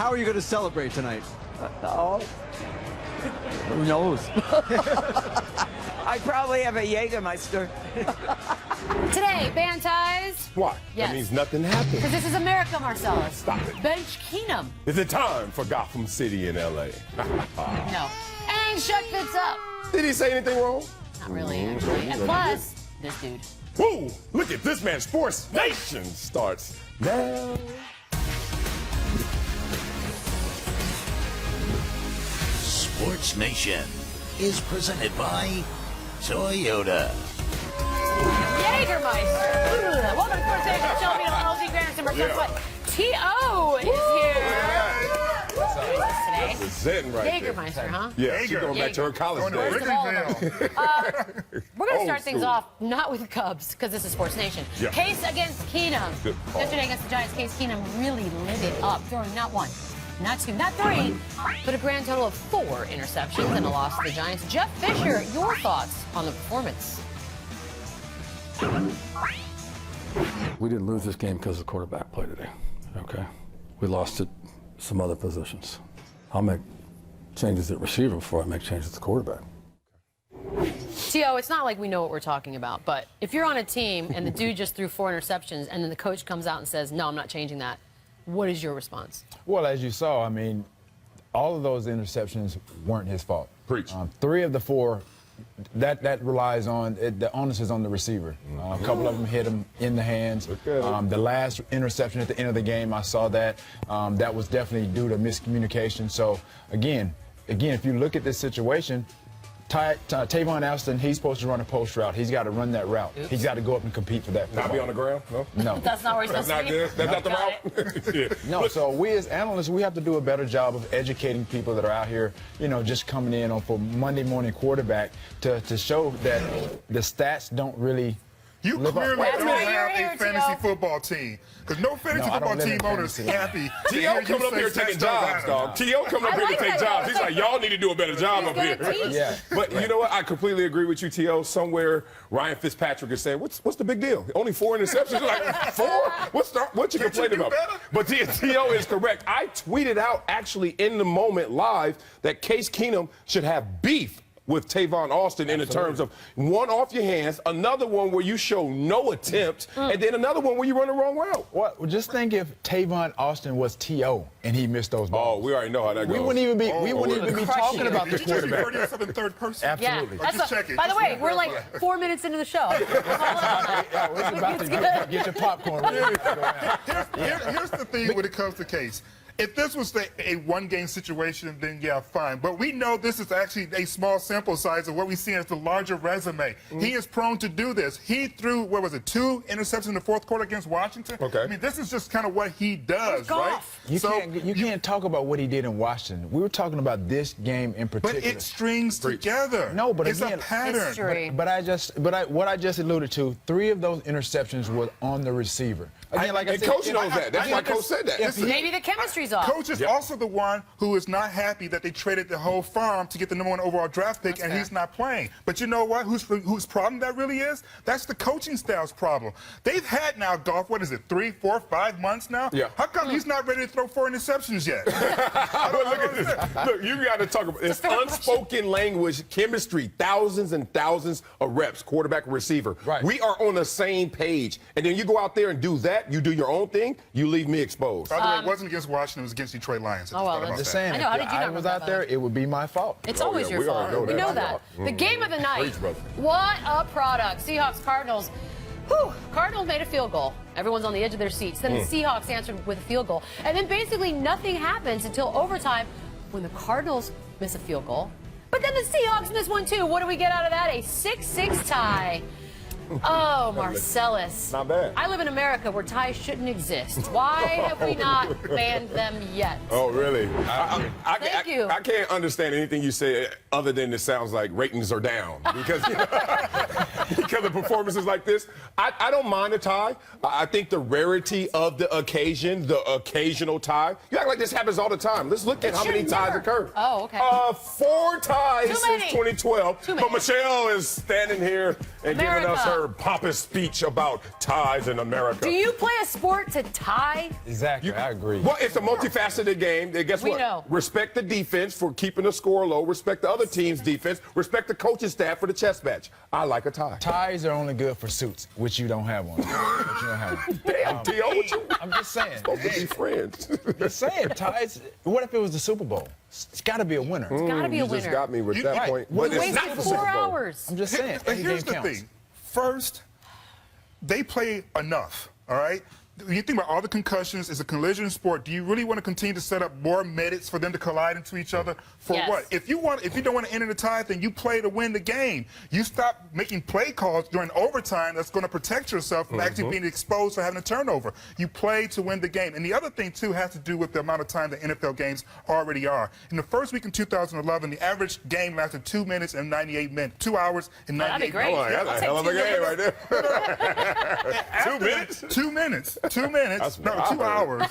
How are you going to celebrate tonight? Who knows? I probably have a Jägermeister. Today, band ties. Why? Yes. That means nothing happened. Because this is America, Marcellus. Stop it. Bench Keenum. Is it time for Gotham City in L.A.? No. And shut Fitz up. Did he say anything wrong? Not really, actually. And plus, this dude. Whoa, look at this man. Sports Nation starts now. Sports Nation is presented by Toyota. Jägermeister. Welcome to Sports Nation. Show me LG Granderson. Marcellus White. T.O. is here. Today. Presenting right there. Jägermeister, huh? Yeah, she's going back to her college days. First of all, we're going to start things off not with Cubs, because this is Sports Nation. Yeah. Case against Keenum. Good call. Yesterday against the Giants, Case Keenum really lit it up, throwing not one, not two, not three, but a grand total of 4 interceptions and a loss to the Giants. Jeff Fisher, your thoughts on the performance? We didn't lose this game because the quarterback played today, okay? We lost at some other positions. I'll make changes at receiver before I make changes at quarterback. T.O., it's not like we know what we're talking about, but if you're on a team and the dude just threw 4 interceptions and then the coach comes out and says, no, I'm not changing that, what is your response? Well, as you saw, I mean, all of those interceptions weren't his fault. Preach. 3 of the 4, that relies on, the onus is on the receiver. A couple of them hit him in the hands. The last interception at the end of the game, I saw that. That was definitely due to miscommunication. So, again, if you look at this situation, Tavon Austin, he's supposed to run a post route. He's got to run that route. Oops. He's got to go up and compete for that football. Not be on the ground? No? No. That's not where he's That's supposed not to be? good? That's not the route? Yeah. No, so we as analysts, we have to do a better job of educating people that are out here, you know, just coming in for Monday morning quarterback to show that the stats don't really You live up. clearly That's don't why you're have here, a fantasy T.O. football team. Because no fantasy No, I football don't live team in owner is fantasy. happy. to T.O. hear coming you up here say taking Stats don't jobs, matter. dog. T.O. coming up I here like to take that. jobs. He's like, y'all need to do a better job up here. gonna teach. Yeah. But you know what? I completely agree with you, T.O. Somewhere Ryan Fitzpatrick is saying, what's the big deal? Only 4 interceptions? Like, 4? What you complaining do about? better? But T.O. is correct. I tweeted out actually in the moment live that Case Keenum should have beef with Tavon Austin in the terms of one off your hands, another one where you show no attempt, and then another one where you run the wrong route. Well, just think if Tavon Austin was T.O. and he missed those Oh, balls. we already know how that goes. We wouldn't even be talking about the Did you just refer quarterback. to yourself in third person? Absolutely. Yeah, that's Just checking. by the Just way, we're verify. like 4 minutes into the show. Yeah, we're about to get your popcorn ready. Here's the thing when it comes to Case. If this was a one-game situation, then yeah, fine. But we know this is actually a small sample size of what we see as the larger resume. He is prone to do this. He threw, 2 interceptions in the fourth quarter against Washington? Okay. I mean, this is just kind of what he does, right? You can't talk about what he did in Washington. We were talking about this game in particular. But it strings together. No, but it's again, a pattern. History. What I just alluded to, 3 of those interceptions were on the receiver. Again, like I And said, Coach knows that. That's why Coach said that. Maybe the chemistry's off. Coach is also the one who is not happy that they traded the whole farm to get the #1 overall draft pick, That's and fair. he's not playing. But you know what? Whose problem that really is? That's the coaching staff's problem. They've had now, Goff, 3, 4, 5 months now? Yeah. How come he's not ready to throw 4 interceptions yet? Look at this. Look, you got to talk about it's unspoken language, chemistry, thousands and thousands of reps, quarterback and receiver. Right. We are on the same page. And then you go out there and do that, you do your own thing, you leave me exposed. By the way, it wasn't against Washington, it was against Detroit Lions. I Oh, well, just thought that's about just that. saying, I know, how if did you not I was know out that? there, it would be my fault. It's Oh, always yeah, your we already fault. know We that. know that. The game of the night. Preach, brother. What a product. Seahawks, Cardinals. Whew. Cardinals made a field goal. Everyone's on the edge of their seats. Then the Seahawks answered with a field goal. And then basically nothing happens until overtime when the Cardinals miss a field goal. But then the Seahawks miss one too. What do we get out of that? A 6-6 tie. Oh, Marcellus. Not bad. I live in America where ties shouldn't exist. Why have we not banned them yet? Oh, really? Thank you. I can't understand anything you say other than it sounds like ratings are down because because of performances like this. I don't mind a tie. I think the rarity of the occasion, the occasional tie. You act like this happens all the time. Let's look at how many ties occur. Oh, okay. 4 ties Too since many. 2012. Too many. But Michelle is standing here and giving us America. her her pompous speech about ties in America. Do you play a sport to tie? Exactly, I agree. Well, it's a multifaceted game. And guess We what? know. Respect the defense for keeping the score low. Respect the other team's defense. Respect the coaching staff for the chess match. I like a tie. Ties are only good for suits, which you don't have one. Which you don't have one. Damn, T.O., what you I'm just saying. supposed to be friends? Just saying, ties. What if it was the Super Bowl? It's got to be a winner. It's got to be a You just winner. got me with You- that right. point. We But it's Wasted not the 4 Super Bowl. hours. I'm just saying. But every here's game the counts. thing. First, they play enough, all right? When you think about all the concussions, it's a collision sport. Do you really want to continue to set up more minutes for them to collide into each other? For Yes. what? If you don't want to enter the tie, then you play to win the game. You stop making play calls during overtime that's going to protect yourself from actually being exposed for having a turnover. You play to win the game. And the other thing, too, has to do with the amount of time the NFL games already are. In the first week in 2011, the average game lasted 2 minutes and 98 minutes. 2 hours and that'd 98 be great. minutes. Oh, that's a hell of a game right there. 2 minutes? 2 minutes. 2 minutes. That's No, what I 2 heard. hours.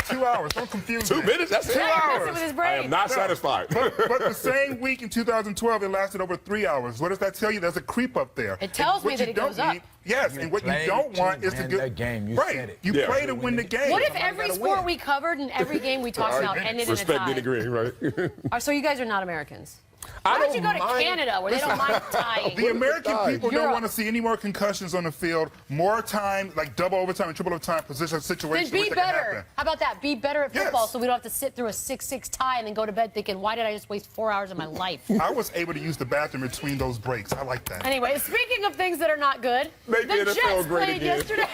2 hours. Don't confuse 2 me. minutes? That's 2 Now you're messing hours. with his I brain. am not satisfied. But the same week in 2012, it lasted over 3 hours. What does that tell you? There's a creep up there. It tells And me what that you it goes don't up. need- Yes, and what you play don't want to is to win get the game. You right. said it. You Yeah. play to win the game. What if Somebody every gotta sport win. we covered and every game we talked about ended in a Respect tie? getting green, right? So you guys are not Americans. I Why don't you don't go to mind- Canada where they don't mind tying? The American What is it? people Europe. don't want to see any more concussions on the field, more time, like double overtime and triple overtime position Then situations. be which that can better. happen. How about that? Be better at Yes. football so we don't have to sit through a 6-6 tie and then go to bed thinking, why did I just waste 4 hours of my life? I was able to use the bathroom between those breaks. I like that. Anyway, speaking of things that are not good, Make the the NFL Jets great played again. yesterday.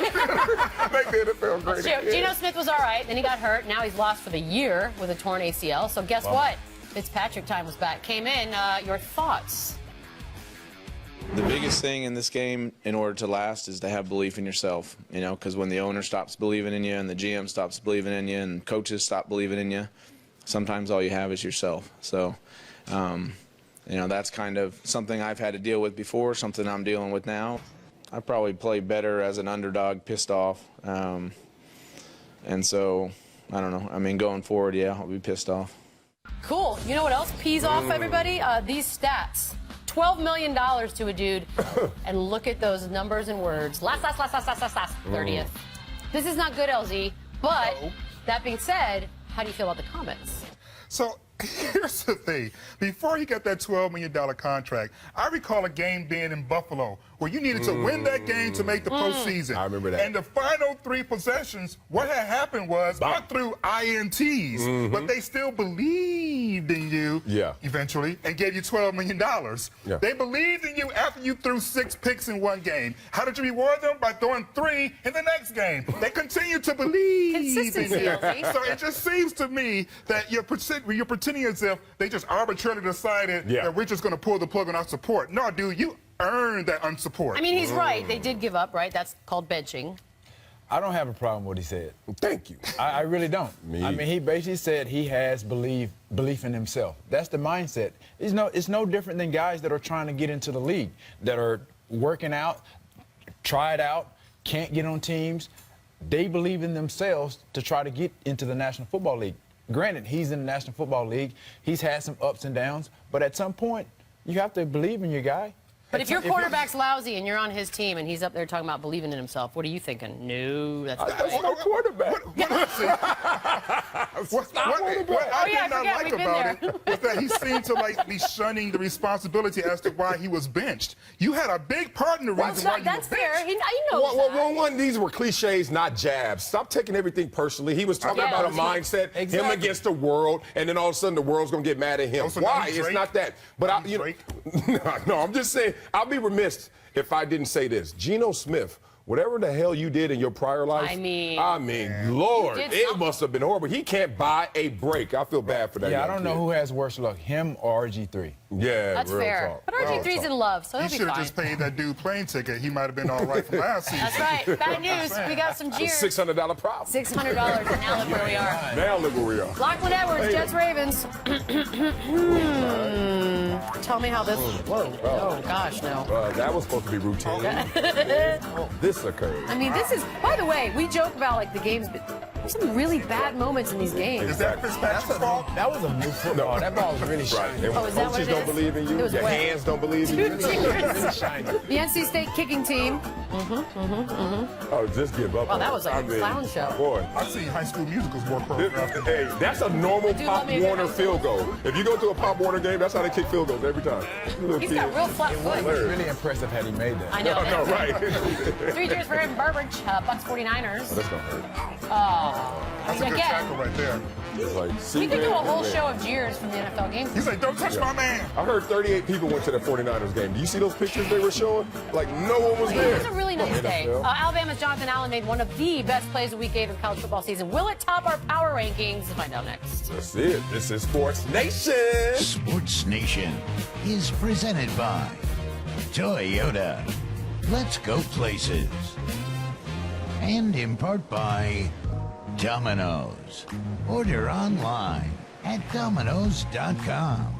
Make the NFL great again. Geno Smith was all right. Then he got hurt. Now he's lost for the year with a torn ACL. So guess what? Fitzpatrick time was back. Came in. Your thoughts? The biggest thing in this game, in order to last, is to have belief in yourself. You know, because when the owner stops believing in you, and the GM stops believing in you, and coaches stop believing in you, sometimes all you have is yourself. So, you know, that's kind of something I've had to deal with before, something I'm dealing with now. I probably play better as an underdog, pissed off, and so I don't know. I mean, going forward, yeah, I'll be pissed off. Cool. You know what else pees off everybody? These stats. $12 million to a dude. And look at those numbers and words. Last. 30th. This is not good, LZ. But that being said, how do you feel about the comments? So here's the thing. Before he got that $12 million contract, I recall a game being in Buffalo where you needed to win that game to make the postseason. I remember that. And the final 3 possessions, what had happened was I threw INTs, but they still believed in you eventually and gave you $12 million. Yeah. They believed in you after you threw 6 picks in one game. How did you reward them? By throwing 3 in the next game. They continue to believe in Consistency, you. LZ. So it just seems to me that you're pretending as if they just arbitrarily decided that we're just going to pull the plug on our support. No, dude, you earned that unsupport. I mean, he's right. They did give up, right? That's called benching. I don't have a problem with what he said. Thank you. I really don't. Me I mean, he basically said he has belief in himself. That's the mindset. It's no different than guys that are trying to get into the league, that are working out, try it out, can't get on teams. They believe in themselves to try to get into the National Football League. Granted, he's in the National Football League. He's had some ups and downs, but at some point, you have to believe in your guy. But if your quarterback's lousy and you're on his team and he's up there talking about believing in himself, what are you thinking? No, that's not That's right. no quarterback. What I did not like about it was that he seemed to be shunning the responsibility as to why he was benched. You had a big part in the reason why you That's were fair. benched. He knows that. These were cliches, not jabs. Stop taking everything personally. He was talking about a mindset, him Exactly. against the world, and then all of a sudden the world's going to get mad at him. Also, now Why? he's It's Drake. not that. But Now he's Drake. no, I'm just saying, I'll be remiss if I didn't say this. Geno Smith, whatever the hell you did in your prior life, I mean, Lord, you did it something. must have been horrible. He can't buy a break. I feel bad for that. Yeah, I young don't know kid. who has worse luck, him or RG3. Yeah, That's real fair. talk. But Real RG3's talk. in love, so You he'll be should have fine. just paid that dude plane ticket. He might have been all right from last season. That's right. Bad news. We got some cheers. $600 problem. $600, and now look where we are. Now look where we are. Lachlan Edwards, Jets Ravens. Tell me how this. Oh gosh, no. That was supposed to be routine. This occurred. I mean, this is. By the way, we joke about like the games some really bad moments in these games. Is that Fitzpatrick's fault? That was a new football. That ball was really Right. shiny. And when is that what coaches it don't is? believe in It you, was your wet. hands don't believe in you. Really shiny. The NC State kicking team. Oh, just give up. Wow, on that it. was a clown show. Boy. I've seen High School Musicals more choreographed. Hey, that's a normal do Pop love me a good Warner high field goal. If you go to a Pop Warner game, that's how they kick field goals every time. Little He's got kids. real flat It was foot. really impressive had he made that. I know. No, right. 3 cheers for him, Burbridge, Bucks 49ers. That's gonna hurt. That's a good tackle Again, right there. It's like, we could do a whole man. show of jeers from the NFL games. He's like, don't touch my man. I heard 38 people went to the 49ers game. Do you see those pictures they were showing? Like, no one was It there. was a really nice day. Alabama's Jonathan Allen made one of the best plays of Week 8 of the college football season. Will it top our power rankings? We'll find out next. That's it. This is Sports Nation. Sports Nation is presented by Toyota. Let's go places. And in part by Domino's. Order online at Domino's.com.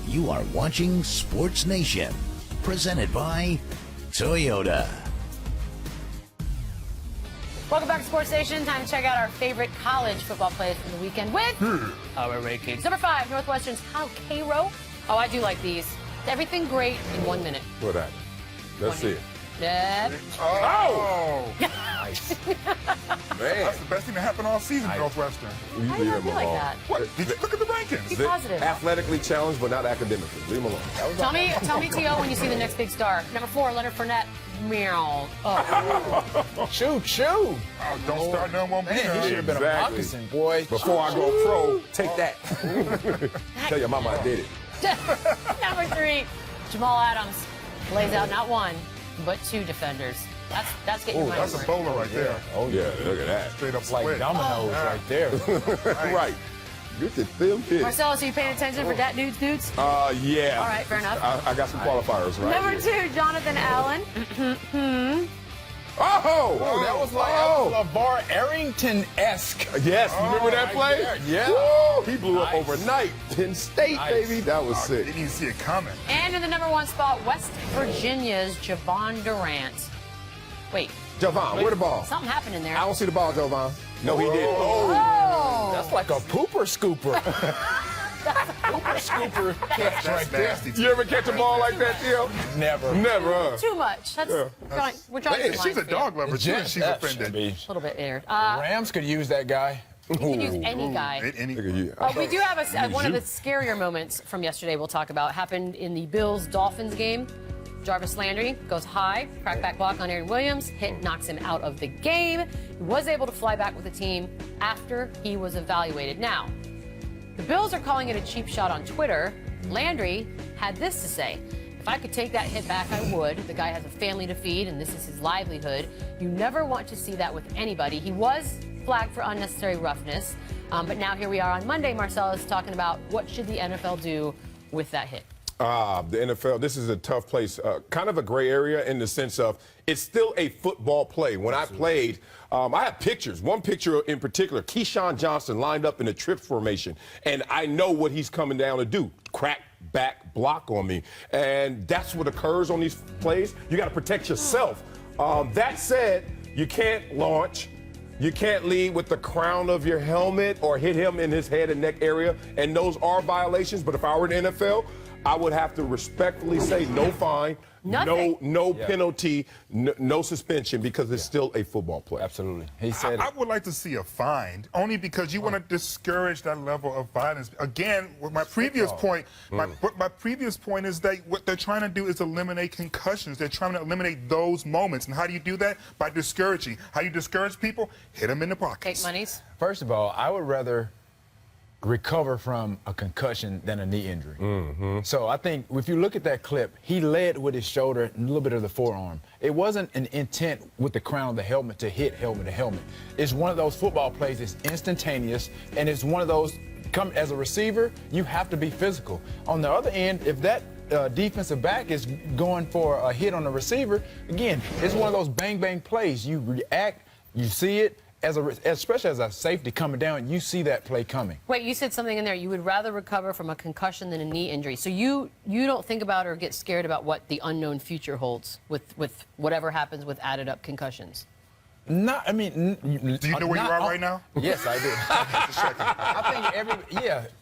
You are watching Sports Nation, presented by Toyota. Welcome back to Sports Station. Time to check out our favorite college football plays from the weekend with our rankings. Number 5, Northwestern's Kyle Cairo. Oh, I do like these. Everything great in 1 minute. What happened? Let's see it. Yeah. Oh! Man. That's the best thing that happened all season, Northwestern. You How do leave you him feel like alone. that? What? Did you look at the rankings? Be positive. Athletically challenged, but not academically. Leave him alone. Tell me, T.O., when you see the next big star. Number 4, Leonard Fournette. Meow. Oh. Shoot. Oh, don't start no more. Man, he should have been a Exactly. moccasin, boy. Before I go pro, take that. Tell your mama I did it. Number 3, Jamal Adams lays out not 1, but 2 defenders. That's getting your mind That's a right. bowler right there. Oh, yeah, look at that. Straight up Like split. dominoes right there. Right. Look at them kids. Marcellus, are you paying attention for that dudes? Yeah. All right, fair enough. I got some qualifiers right Number here. 2, Jonathan Allen. Oh! That was like LeVar Arrington-esque. Yes, you remember that right play? there, yeah. Woo, he blew up Nice. overnight. Penn State, Nice. baby. That was sick. Didn't even see it coming. And in the number 1 spot, West Virginia's Javon Durant. Wait, Javon, where the ball? something happened in there. I don't see the ball, Javon. No, he didn't. Oh! That's like a pooper scooper. Pooper scooper catch right there. Nasty. You ever catch a ball like that, Theo? Never. Never, huh? Too much. We're drawing Hey, some she's a lines here. dog lover, too, and she's offended. A little bit there. Rams could use that guy. You can use any guy. Look at you. We do have one of the scarier moments from yesterday we'll talk about. Happened in the Bills-Dolphins game. Jarvis Landry goes high, crackback block on Aaron Williams, hit knocks him out of the game. He was able to fly back with the team after he was evaluated. Now, the Bills are calling it a cheap shot on Twitter. Landry had this to say: "If I could take that hit back, I would. The guy has a family to feed, and this is his livelihood. You never want to see that with anybody." He was flagged for unnecessary roughness, but now here we are on Monday. Marcellus talking about what should the NFL do with that hit. The NFL, this is a tough place. Kind of a gray area in the sense of it's still a football play. When I played, I have pictures. One picture in particular, Keyshawn Johnson lined up in a trips formation, and I know what he's coming down to do. Crack back block on me. And that's what occurs on these plays. You got to protect yourself. That said, you can't launch. You can't lead with the crown of your helmet or hit him in his head and neck area, and those are violations. But if I were in the NFL, I would have to respectfully say no fine, Nothing. no penalty, no suspension, because it's still a football play. Absolutely. He said I would like to see a fine, only because you want to discourage that level of violence. Again, with my previous point, my previous point is that what they're trying to do is eliminate concussions. They're trying to eliminate those moments. And how do you do that? By discouraging. How do you discourage people? Hit them in the pockets. Take monies. First of all, I would rather recover from a concussion than a knee injury. So I think if you look at that clip, he led with his shoulder and a little bit of the forearm. It wasn't an intent with the crown of the helmet to hit helmet to helmet. It's one of those football plays that's instantaneous, and it's one of those, as a receiver, you have to be physical. On the other end, if that defensive back is going for a hit on the receiver, again, it's one of those bang-bang plays. You react, you see it, especially as a safety coming down, you see that play coming. Wait, you said something in there. You would rather recover from a concussion than a knee injury. So you don't think about or get scared about what the unknown future holds with whatever happens with added up concussions. Do you know where you are right now? Yes, I do. I think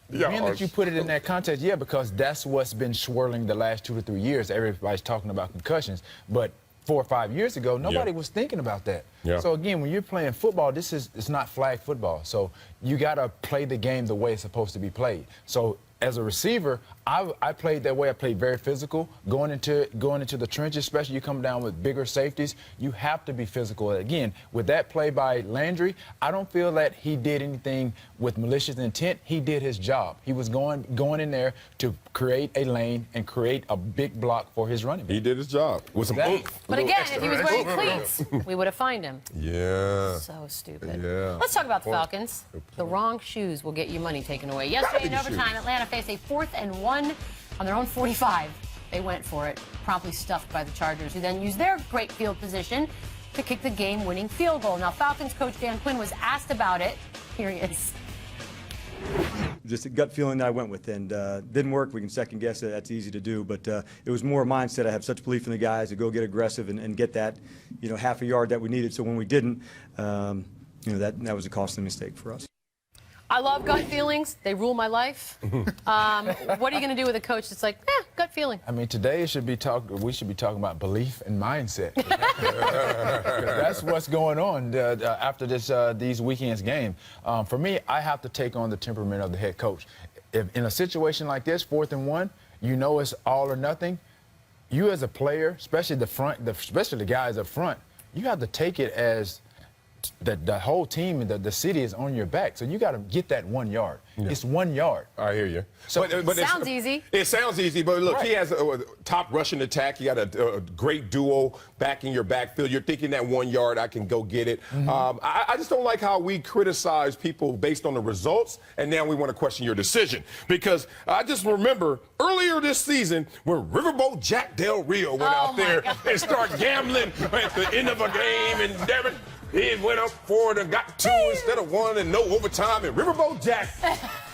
being that you put it in that context, because that's what's been swirling the last 2 to 3 years. Everybody's talking about concussions, but 4 or 5 years ago, nobody was thinking about that. Yeah. So again, when you're playing football, it's not flag football. So you got to play the game the way it's supposed to be played. So as a receiver, I played that way. I played very physical, going into the trenches, especially you come down with bigger safeties. You have to be physical. Again, with that play by Landry, I don't feel that he did anything with malicious intent. He did his job. He was going in there to create a lane and create a big block for his running back. He did his job with some oomph. But again, if he was wearing cleats, we would have fined him. Yeah. So stupid. Yeah. Let's talk about the Falcons. The wrong shoes will get you money taken away. Yesterday in overtime, Atlanta faced a 4th and 1 on their own 45. They went for it, promptly stuffed by the Chargers, who then used their great field position to kick the game-winning field goal. Now, Falcons coach Dan Quinn was asked about it. Here he is. Just a gut feeling that I went with, and didn't work. We can second guess it. That's easy to do, but it was more a mindset. I have such belief in the guys to go get aggressive and get that, half a yard that we needed. So when we didn't, that was a costly mistake for us. I love gut feelings. They rule my life. What are you going to do with a coach that's like, gut feeling? I mean, today we should be talking about belief and mindset. That's what's going on after these weekends game. For me, I have to take on the temperament of the head coach. If in a situation like this, 4th and 1, it's all or nothing. You as a player, especially especially the guys up front, you have to take it as the whole team and the city is on your back. So you got to get that 1 yard. Yeah. It's 1 yard. I hear you. So but sounds easy. It sounds easy, but look, right. He has a top rushing attack. You got a great duo back in your backfield. You're thinking that 1 yard, I can go get it. Mm-hmm. I just don't like how we criticize people based on the results, and now we want to question your decision. Because I just remember earlier this season when Riverboat Jack Del Rio went out there and started gambling at the end of a game, and Devin, he went up forward and got 2 instead of 1 and no overtime. And Riverboat Jack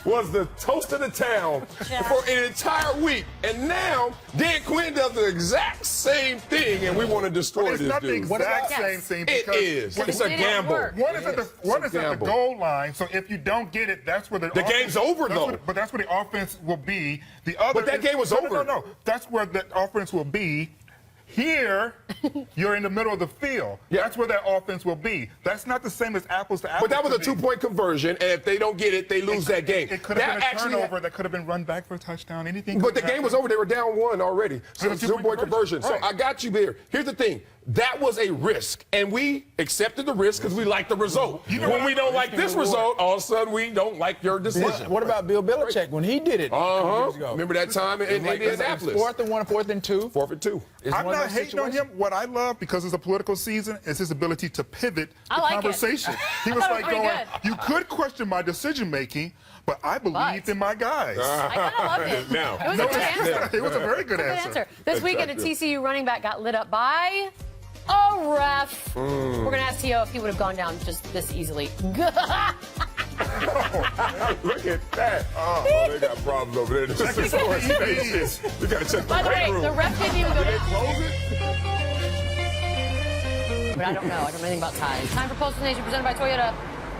was the toast of the town for an entire week. And now Dan Quinn does the exact same thing, and we want to destroy this dude. It's not the exact same thing. It is. It's a gamble. One is at the goal line, so if you don't get it, that's where the game's over, though. But that's where the offense will be. The other. But that game was over. No. That's where the offense will be. Here, you're in the middle of the field. Yeah. That's where that offense will be. That's not the same as apples to apples. But that was a 2-point conversion, and if they don't get it, they lose that game. It could have been a turnover that could have been run back for a touchdown. Anything. But the game was over. They were down 1 already. So it's a 2-point conversion. Right. So I got you there. Here's the thing. That was a risk, and we accepted the risk because we like the result. When we don't like this result, all of a sudden we don't like your decision. What about Bill Belichick when he did it? Remember that time in Indianapolis? 4th and 1, 4th and 2. 4th and 2. I'm not hating on him. What I love, because it's a political season, is his ability to pivot the conversation. He was like going, you could question my decision making, but I believe in my guys. I kind of loved it. Now, it was a good answer. It was a very good answer. This weekend, a TCU running back got lit up by a ref. We're going to ask T.O. if he would have gone down just this easily. Look at that. Oh, they got problems over there. This is SportsNation. You got to check the weight room. By the way, the ref didn't even go down. Close it? But I don't know. I don't know anything about ties. Time for SportsNation presented by Toyota.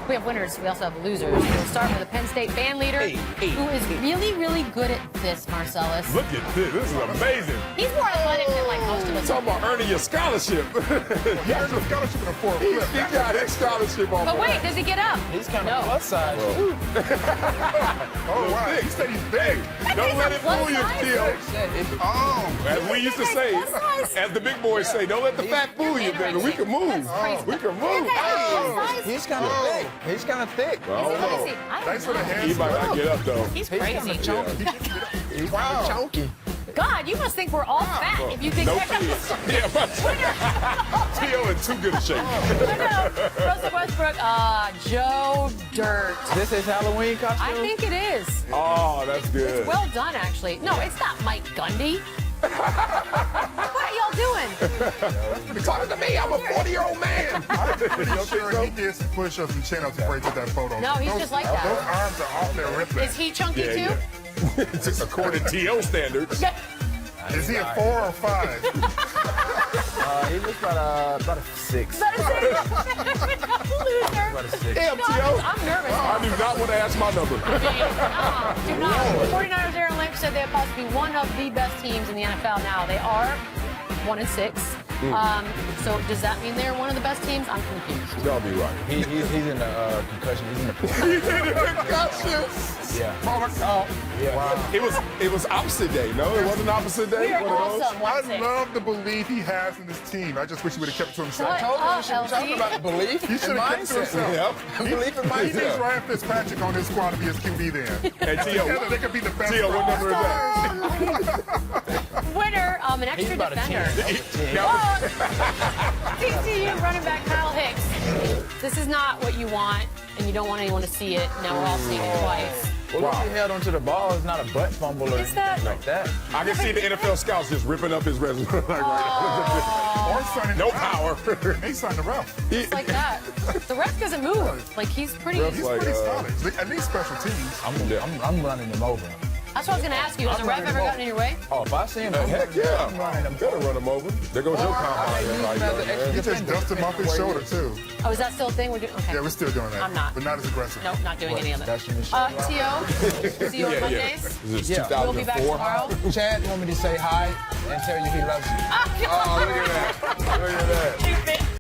We have winners. We also have losers. We'll start with a Penn State fan leader who is really, really good at this, Marcellus. Look at this. This is amazing. He's more athletic than like most of us. Talking about earning your scholarship. He earned a scholarship in a 4 flip. He got his scholarship on. But wait, does he get up? He's kind of plus size. Oh, wow. He said he's big. Don't let it fool you, Theo. As we used to say, as the big boys say, don't let the fat fool you, baby. We can move. We can move. He's kind of big. He's kind of thick. Thanks for the hands. He might not get up, though. He's crazy. He's kind of chunky. God, you must think we're all fat if you think that comes. Theo in too good a shape. Russell Westbrook, Joe Dirt. This is Halloween costume? I think it is. Oh, that's good. It's well done, actually. No, it's not Mike Gundy. What, y'all doing? Talking to me, I'm a 40-year-old man. I'm pretty sure he did some push-ups and chin-ups before he took that photo. No, he's just like that. Those arms are off their ripping. Is he chunky too? Yeah. According to T.O. standards. Is he a 4 or 5? He looks about a 6. Loser. Damn, No, T.O. I'm nervous. I do not want to ask my number. Do not. 49ers Aaron Lynch said they're possibly one of the best teams in the NFL now. They are 1-6. So does that mean they're one of the best teams? I'm confused. Y'all be right. He's in the concussion. He's in the He's in the concussion. Yeah. Yeah. Wow. It was opposite day. No, it wasn't opposite day. We are One of those? awesome. I 1-6. love the belief he has in this team. I just wish he would have kept it to himself. Shut up, We're talking LC. about belief He and should have kept it to mindset. himself. Belief and He needs mindset. Ryan Fitzpatrick on his squad to be his QB then. Hey, T.O. They could be the best. T.O., what number is that? Winner, an He's extra about a 10. defender. Now, TCU running back Kyle Hicks. This is not what you want, and you don't want anyone to see it. Now we're all seeing it twice. Well, if he held onto the ball, it's not a butt fumble or Is that- anything like that. I can see the NFL scouts just ripping up his resume. Like, right Or signing no the ref. power. He signed the ref. It's like that. The ref doesn't move. Like, he's pretty... He's Like, pretty solid. At least special teams. I'm running him over. That's what I was going to ask you. Has a ref ever gotten in your way? Oh, if I see him, Heck yeah. I'm running him Better run him over. There goes your combine. He just dusted him off his shoulder, too. Oh, is that still a thing? We're doing... Okay. Yeah, we're still doing that. I'm not. But not as aggressive. Nope, not doing any of it. That's in the show. T.O., see you on Mondays. This is Yeah. 2004. We'll be back tomorrow. Chad want me to say hi and tell you he loves you. Oh, look at that. Look at that. Stupid.